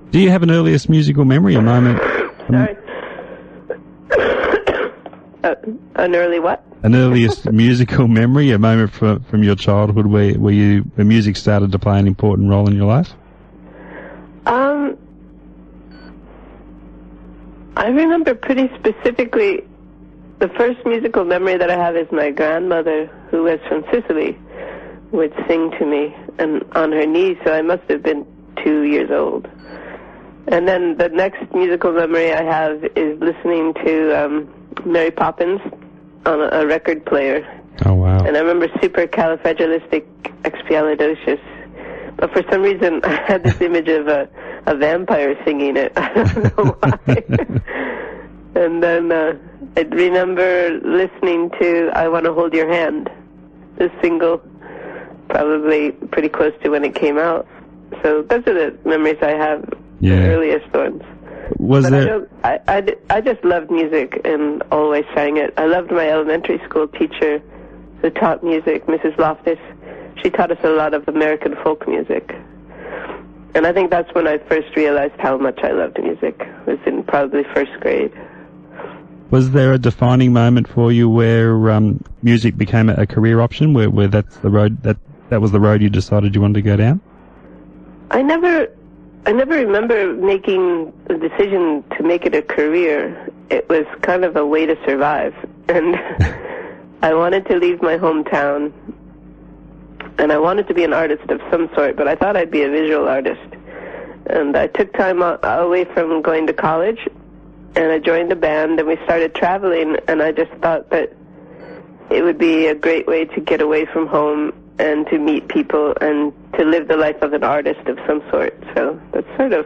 Do you have an earliest musical memory, a moment? Sorry. An early what? An earliest musical memory, a moment from your childhood where music started to play an important role in your life? I remember pretty specifically the first musical memory that I have is my grandmother, who was from Sicily, would sing to me and on her knees, so I must have been 2 years old. And then the next musical memory I have is listening to Mary Poppins on a record player. Oh, wow. And I remember supercalifragilisticexpialidocious. But for some reason, I had this image of a vampire singing it. I don't know why. And then I remember listening to I Want to Hold Your Hand, this single, probably pretty close to when it came out. So those are the memories I have, the earliest ones. I just loved music and always sang it. I loved my elementary school teacher who taught music, Mrs. Loftus. She taught us a lot of American folk music. And I think that's when I first realized how much I loved music. It was in probably first grade. Was there a defining moment for you where music became a career option, where that's the road that was the road you decided you wanted to go down? I never remember making the decision to make it a career. It was kind of a way to survive. And I wanted to leave my hometown, and I wanted to be an artist of some sort, but I thought I'd be a visual artist. And I took time away from going to college, and I joined a band, and we started traveling, and I just thought that it would be a great way to get away from home and to meet people and to live the life of an artist of some sort. So that's sort of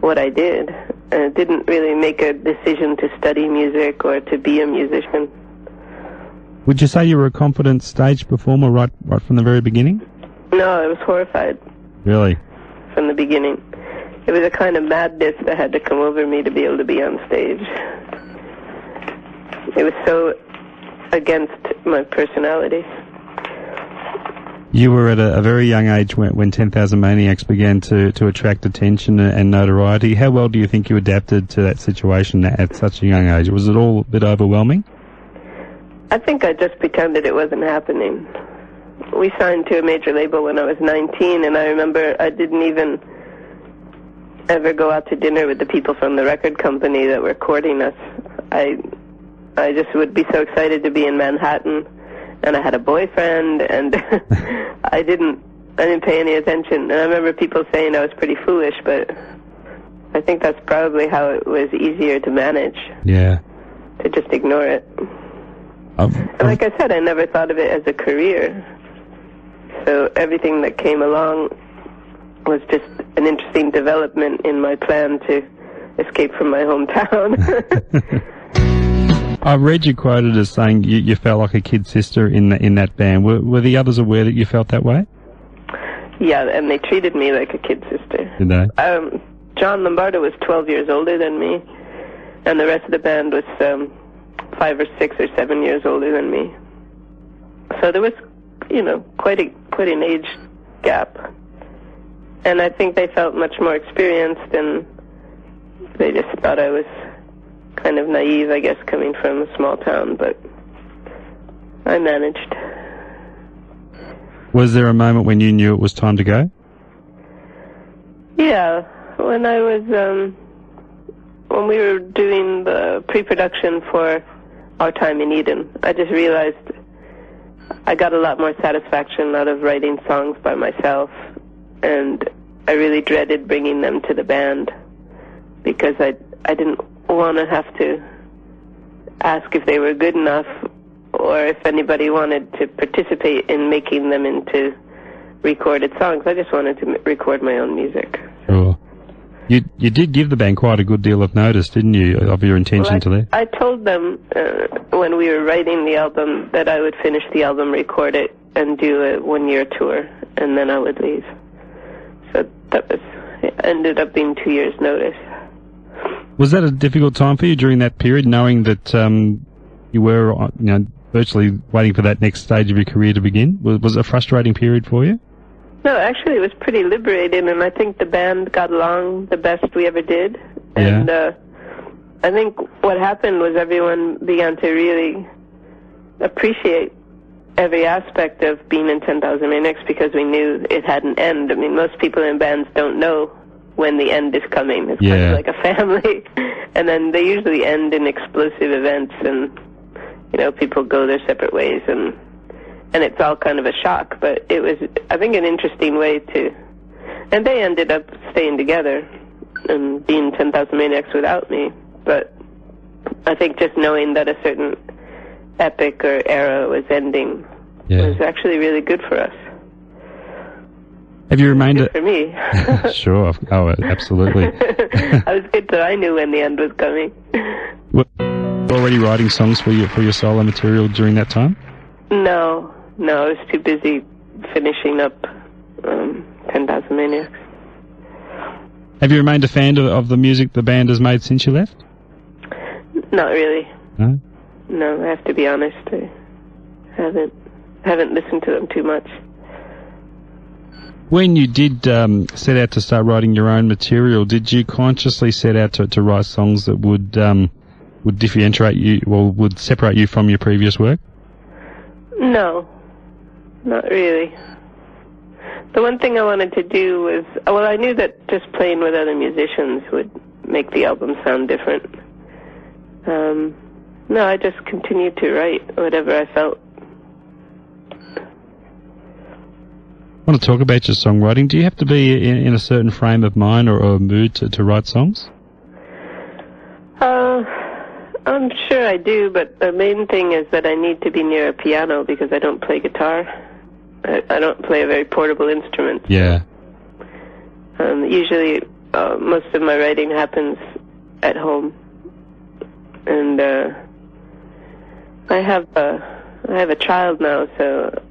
what I did. And I didn't really make a decision to study music or to be a musician. Would you say you were a confident stage performer right from the very beginning? No, I was horrified. Really? From the beginning. It was a kind of madness that had to come over me to be able to be on stage. It was so against my personality. You were at a very young age when 10,000 Maniacs began to attract attention and notoriety. How well do you think you adapted to that situation at such a young age? Was it all a bit overwhelming? I think I just pretended it wasn't happening. We signed to a major label when I was 19, and I remember I didn't even ever go out to dinner with the people from the record company that were courting us. I just would be so excited to be in Manhattan, and I had a boyfriend, and I didn't pay any attention. And I remember people saying I was pretty foolish, but I think that's probably how it was easier to manage. Yeah. To just ignore it. And like I said, I never thought of it as a career. So everything that came along was just an interesting development in my plan to escape from my hometown. I've read you quoted as saying you felt like a kid sister in that band. Were the others aware that you felt that way? Yeah, and they treated me like a kid sister. Did they? John Lombardo was 12 years older than me, and the rest of the band was 5 or 6 or 7 years older than me. So there was, quite an age gap. And I think they felt much more experienced, and they just thought I was kind of naive, I guess, coming from a small town, but I managed. Was there a moment when you knew it was time to go? Yeah, when we were doing the pre-production for Our Time in Eden, I just realized I got a lot more satisfaction out of writing songs by myself, and I really dreaded bringing them to the band because I didn't want to have to ask if they were good enough or if anybody wanted to participate in making them into recorded songs. I just wanted to record my own music. Sure. You did give the band quite a good deal of notice, didn't you, of your intention to leave? I told them when we were writing the album that I would finish the album, record it, and do a 1-year tour, and then I would leave. So it ended up being 2 years' notice. Was that a difficult time for you during that period, knowing that you were virtually waiting for that next stage of your career to begin? Was it a frustrating period for you? No, actually, it was pretty liberating, and I think the band got along the best we ever did. And I think what happened was everyone began to really appreciate every aspect of being in 10,000 Maniacs because we knew it had an end. I mean, most people in bands don't know when the end is coming. It's kind of like a family. And then they usually end in explosive events, and, you know, people go their separate ways, and it's all kind of a shock. But it was, I think, an interesting way to... And they ended up staying together and being 10,000 Maniacs without me. But I think just knowing that a certain epic or era was ending was actually really good for us. Have you remained for me? Sure. Oh, absolutely. I was good that I knew when the end was coming. Were you already writing songs for your solo material during that time? No, I was too busy finishing up 10,000 Maniacs. Have you remained a fan of the music the band has made since you left? Not really. No? No, I have to be honest. I haven't listened to them too much. When you did set out to start writing your own material, did you consciously set out to write songs that would differentiate you, or would separate you from your previous work? No, not really. The one thing I wanted to do was, I knew that just playing with other musicians would make the album sound different. No, I just continued to write whatever I felt. I want to talk about your songwriting. Do you have to be in a certain frame of mind or mood to write songs? I'm sure I do, but the main thing is that I need to be near a piano because I don't play guitar. I don't play a very portable instrument. Yeah. Usually, most of my writing happens at home, and I have a child now, so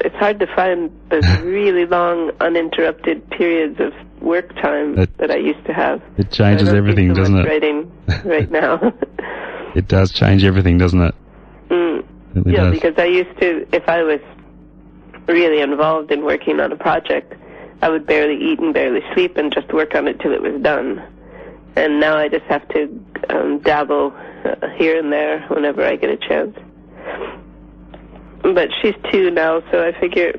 it's hard to find those really long, uninterrupted periods of work time that I used to have. It changes everything, doesn't it? Writing right now. It does change everything, doesn't it? It really does. Because I used to, if I was really involved in working on a project, I would barely eat and barely sleep and just work on it till it was done. And now I just have to dabble here and there whenever I get a chance. But she's 2 now, so I figure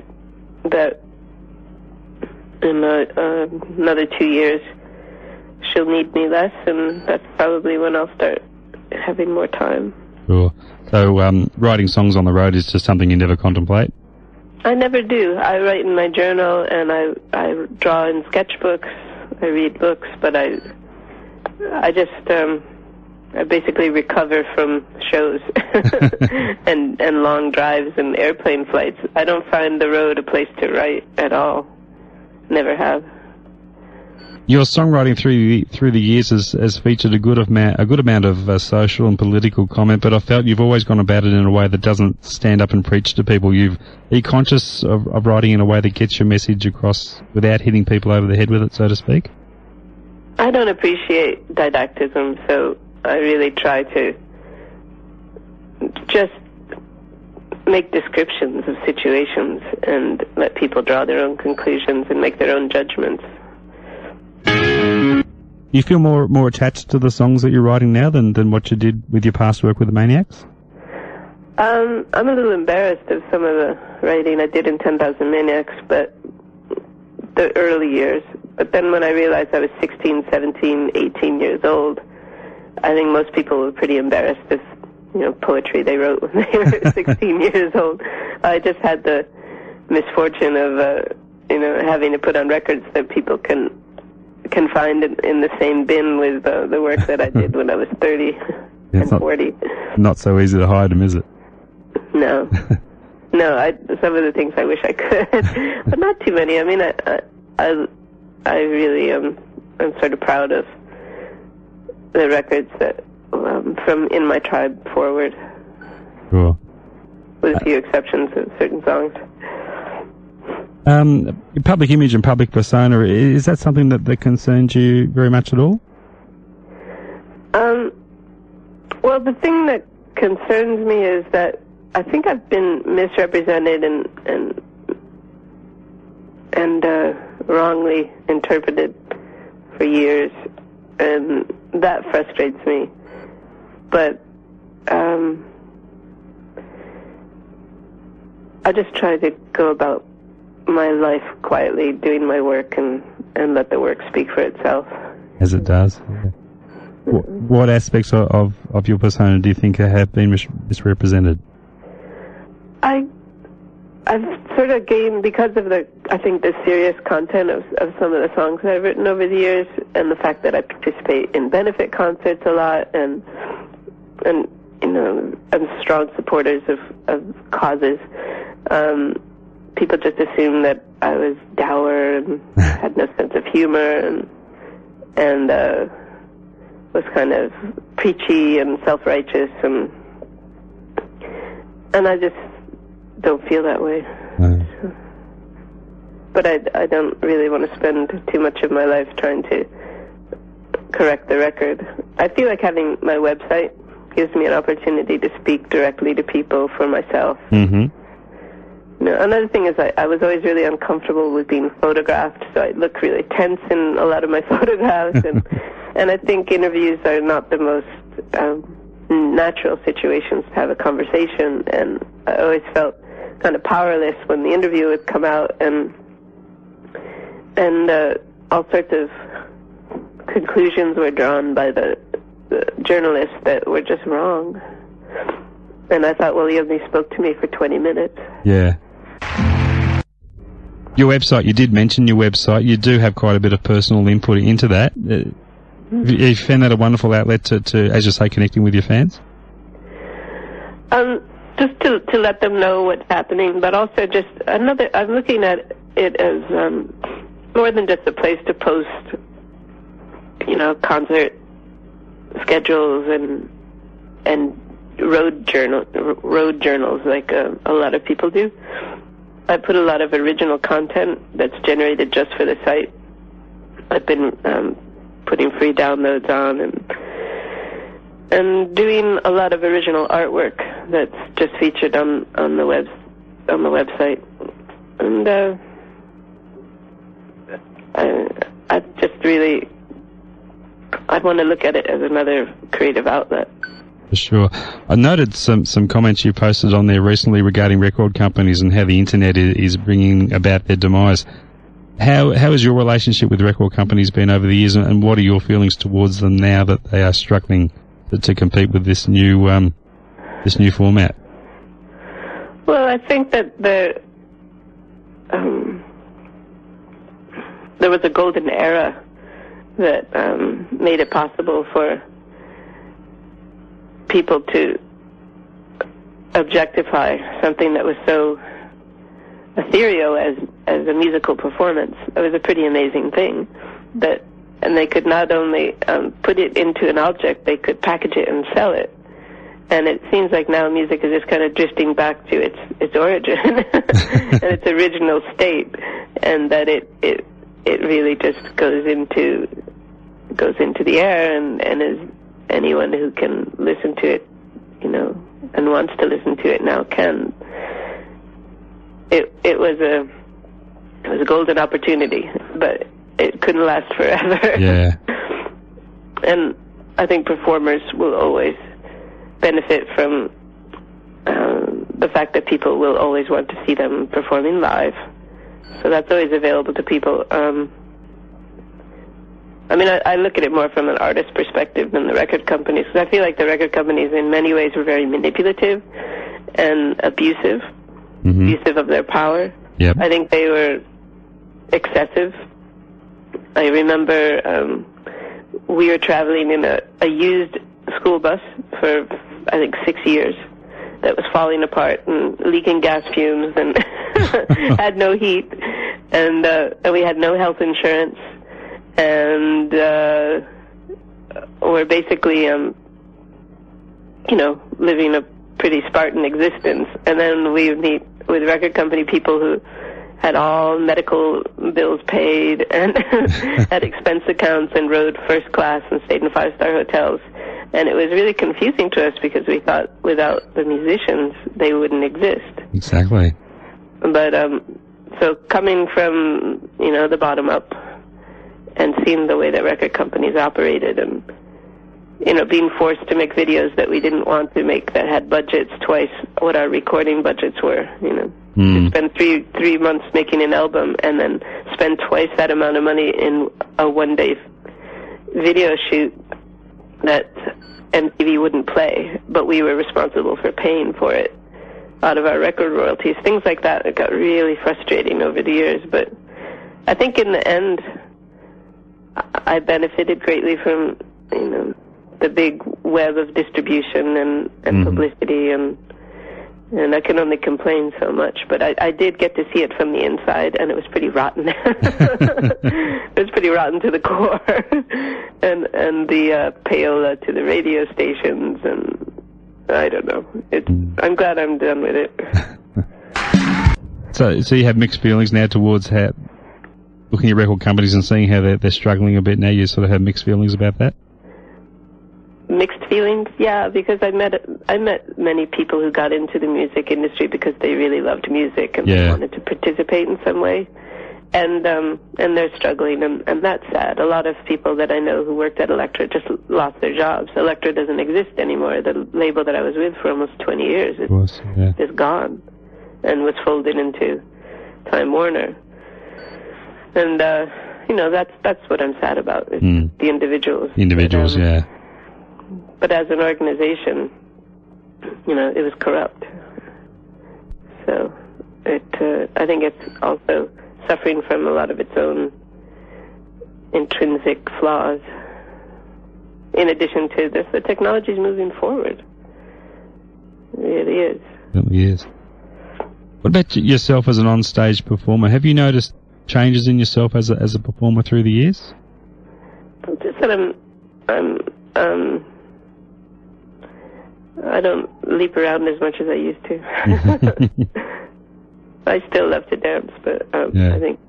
that in another 2 years she'll need me less, and that's probably when I'll start having more time. Sure. So writing songs on the road is just something you never contemplate? I never do. I write in my journal, and I draw in sketchbooks, I read books, but I basically recover from shows and long drives and airplane flights. I don't find the road a place to write at all. Never have. Your songwriting through the years has featured a good amount of social and political comment, but I felt you've always gone about it in a way that doesn't stand up and preach to people. Are you conscious of writing in a way that gets your message across without hitting people over the head with it, so to speak? I don't appreciate didactism, so I really try to just make descriptions of situations and let people draw their own conclusions and make their own judgments. You feel more attached to the songs that you're writing now than what you did with your past work with the Maniacs? I'm a little embarrassed of some of the writing I did in 10,000 Maniacs, but the early years. But then when I realized I was 16, 17, 18 years old, I think most people were pretty embarrassed of, poetry they wrote when they were 16 years old. I just had the misfortune of, having to put on records that people can find in the same bin with the work that I did when I was 30 and 40. Not so easy to hide them, is it? No. No, some of the things I wish I could, but not too many. I mean, I really I'm sort of proud of the records that from In My Tribe forward. Cool. With a few exceptions of certain songs. Public image and public persona, is that something that concerns you very much at all? Well, the thing that concerns me is that I think I've been misrepresented and wrongly interpreted for years, and that frustrates me. But I just try to go about my life quietly, doing my work, and let the work speak for itself. As it does. Yeah. What aspects of your persona do you think have been misrepresented? I've sort of gained, because of the serious content of some of the songs that I've written over the years, and the fact that I participate in benefit concerts a lot, and I'm strong supporters of causes. People just assumed that I was dour and had no sense of humor, and was kind of preachy and self-righteous, and I just don't feel that way. Right. But I don't really want to spend too much of my life trying to correct the record. I feel like having my website gives me an opportunity to speak directly to people for myself. Mm-hmm. Another thing is I was always really uncomfortable with being photographed, so I look really tense in a lot of my photographs, and I think interviews are not the most natural situations to have a conversation, and I always felt kind of powerless when the interview would come out, and all sorts of conclusions were drawn by the journalists that were just wrong. And I thought, well, he only spoke to me for 20 minutes. Yeah. Your website, you did mention your website. You do have quite a bit of personal input into that. You found that a wonderful outlet to, as you say, connecting with your fans? Just to let them know what's happening, but also just I'm looking at it as more than just a place to post, concert schedules and road journals like a lot of people do. I put a lot of original content that's generated just for the site. I've been putting free downloads on and doing a lot of original artwork that's just featured on the website. And I just really I want to look at it as another creative outlet. For sure. I noted some comments you posted on there recently regarding record companies and how the internet is bringing about their demise. How has your relationship with record companies been over the years, and what are your feelings towards them now that they are struggling to compete with this new format? Well, I think that there was a golden era that made it possible for people to objectify something that was so ethereal as a musical performance. It was a pretty amazing thing. And they could not only put it into an object, they could package it and sell it. And it seems like now music is just kind of drifting back to its origin and its original state, and that it really just goes into the air, and is anyone who can listen to it, and wants to listen to it now can. It was a golden opportunity, but it couldn't last forever. Yeah. And I think performers will always benefit from the fact that people will always want to see them performing live. So that's always available to people. I look at it more from an artist perspective than the record companies, because I feel like the record companies in many ways were very manipulative and abusive of their power. Yep. I think they were excessive. I remember we were traveling in a used school bus for, I think, 6 years that was falling apart and leaking gas fumes and had no heat, and we had no health insurance, and we're basically, living a pretty Spartan existence. And then we meet with record company people who had all medical bills paid and had expense accounts and rode first class and stayed in 5-star hotels. And it was really confusing to us because we thought without the musicians, they wouldn't exist. Exactly. But So coming from, the bottom up and seeing the way that record companies operated and, being forced to make videos that we didn't want to make that had budgets twice what our recording budgets were, To spend three months making an album and then spend twice that amount of money in a one-day video shoot that MTV wouldn't play, but we were responsible for paying for it out of our record royalties. Things like that. It got really frustrating over the years, but I think in the end, I benefited greatly from, the big web of distribution and publicity, and I can only complain so much, but I did get to see it from the inside, and it was pretty rotten. It was pretty rotten to the core, and the payola to the radio stations, and I don't know. I'm glad I'm done with it. So you have mixed feelings now towards looking at record companies and seeing how they're struggling a bit now. You sort of have mixed feelings about that. Mixed feelings, yeah, because I met many people who got into the music industry because they really loved music and they wanted to participate in some way, and they're struggling, and that's sad. A lot of people that I know who worked at Elektra just lost their jobs. Elektra doesn't exist anymore. The label that I was with for almost 20 years is gone, and was folded into Time Warner, and that's what I'm sad about. Is the individuals. Individuals, yeah. But as an organization, it was corrupt. So I think it's also suffering from a lot of its own intrinsic flaws. In addition to this, the technology is moving forward. It really is. It really is. What about yourself as an on-stage performer? Have you noticed changes in yourself as a performer through the years? Just that I don't leap around as much as I used to. I still love to dance, but I think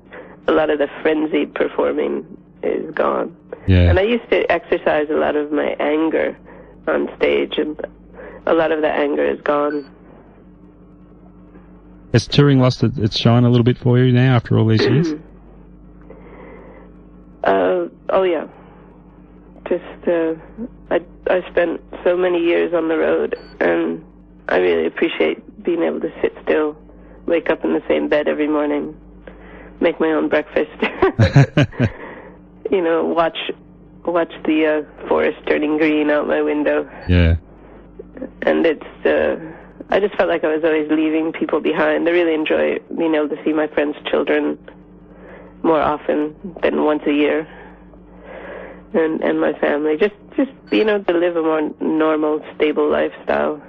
a lot of the frenzied performing is gone. Yeah. And I used to exercise a lot of my anger on stage, and a lot of that anger is gone. Has touring lost its shine a little bit for you now after all these years? Oh, yeah. Just, I spent so many years on the road, and I really appreciate being able to sit still, wake up in the same bed every morning, make my own breakfast, watch the forest turning green out my window. Yeah. And I just felt like I was always leaving people behind. I really enjoy being able to see my friends' children more often than once a year. And my family, just being able to live a more normal, stable lifestyle.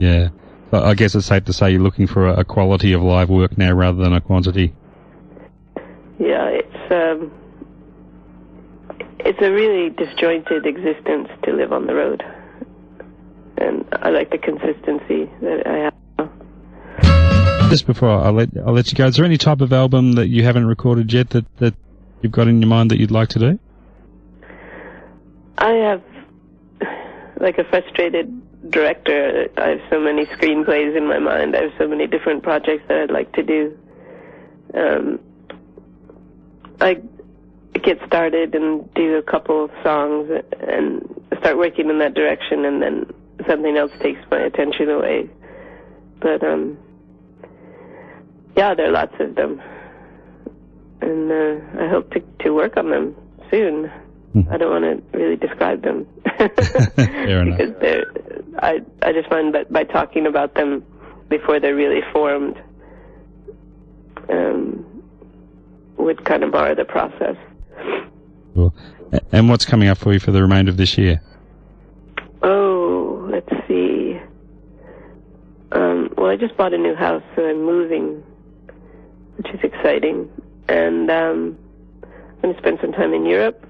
Yeah. So I guess it's safe to say you're looking for a quality of live work now rather than a quantity. Yeah, it's a really disjointed existence to live on the road. And I like the consistency that I have now. Just before I'll let you go, is there any type of album that you haven't recorded yet that you've got in your mind that you'd like to do? I have, like a frustrated director, I have so many screenplays in my mind. I have so many different projects that I'd like to do. I get started and do a couple of songs and start working in that direction, and then something else takes my attention away. But, yeah, there are lots of them. And I hope to work on them soon. I don't want to really describe them. Fair enough. Because I just find that by talking about them before they're really formed would kind of bar the process. Cool. And what's coming up for you for the remainder of this year? Oh, let's see. Well, I just bought a new house, so I'm moving, which is exciting. And I'm going to spend some time in Europe.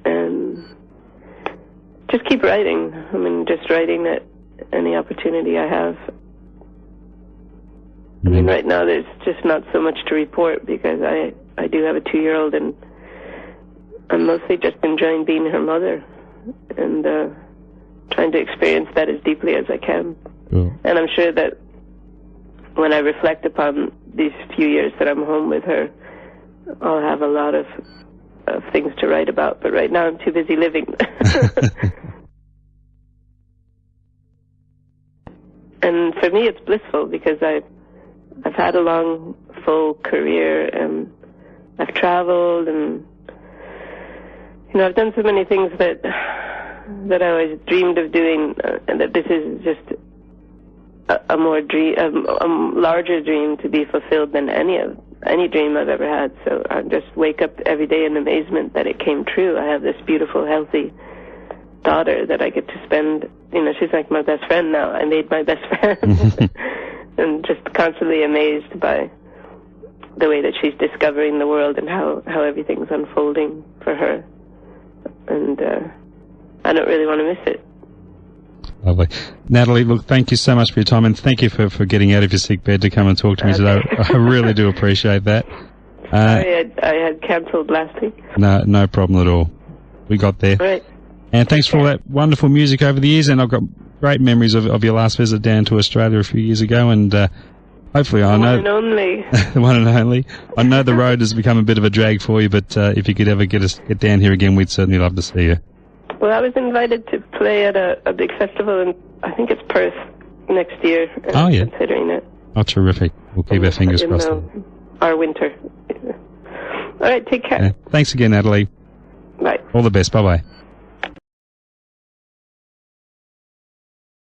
And just keep writing. I mean, just writing at any opportunity I have. I mean, right now there's just not so much to report because I do have a 2-year-old, and I'm mostly just enjoying being her mother and trying to experience that as deeply as I can. Cool. And I'm sure that when I reflect upon these few years that I'm home with her, I'll have a lot of things to write about. But right now I'm too busy living. And for me, it's blissful because I've had a long, full career, and I've traveled, and I've done so many things that I always dreamed of doing, and that this is just a larger dream to be fulfilled than any dream I've ever had. So I just wake up every day in amazement that it came true. I have this beautiful, healthy daughter that I get to spend. She's like my best friend now. I made my best friend. And just constantly amazed by the way that she's discovering the world and how everything's unfolding for her. And I don't really want to miss it. Lovely. Natalie, look, thank you so much for your time, and thank you for getting out of your sick bed to come and talk to me today. I really do appreciate that. Sorry, I had cancelled last week. No problem at all. We got there. Right. And thanks for all that wonderful music over the years, and I've got great memories of your last visit down to Australia a few years ago, and hopefully I know... The one and only. The one and only. I know the road has become a bit of a drag for you, but if you could ever get down here again, we'd certainly love to see you. Well, I was invited to play at a big festival, and I think it's Perth next year. Oh, yeah. Considering it. Oh, terrific. We'll keep our fingers crossed. Our winter. All right, take care. Thanks again, Natalie. Bye. All the best. Bye-bye.